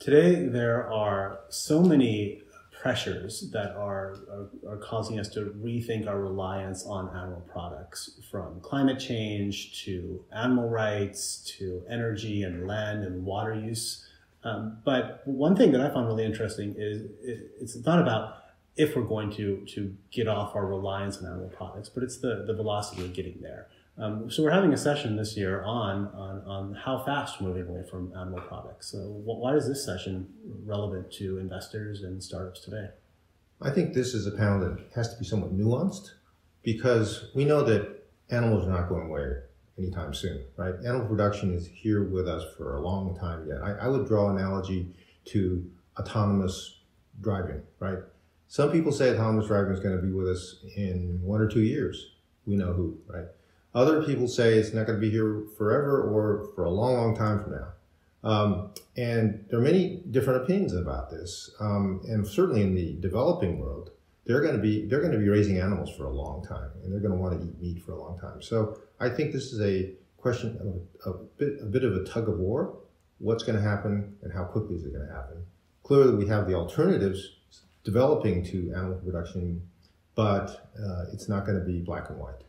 Today, there are so many pressures that are causing us to rethink our reliance on animal products, from climate change to animal rights to energy and land and water use. But one thing that I found really interesting is it's not about if we're going to get off our reliance on animal products, but it's the velocity of getting there. So we're having a session this year on how fast we're moving away from animal products. So why is this session relevant to investors and startups today? I think this is a panel that has to be somewhat nuanced, because we know that animals are not going away anytime soon, right? Animal production is here with us for a long time yet. I would draw an analogy to autonomous driving, right? Some people say autonomous driving is going to be with us in 1 or 2 years. We know who, right? Other people say it's not going to be here forever or for a long, long time from now. And there are many different opinions about this. And certainly in the developing world, they're going to be raising animals for a long time, and they're going to want to eat meat for a long time. So I think this is a question of a bit of a tug of war. What's going to happen and how quickly is it going to happen? Clearly, we have the alternatives developing to animal production, but it's not going to be black and white.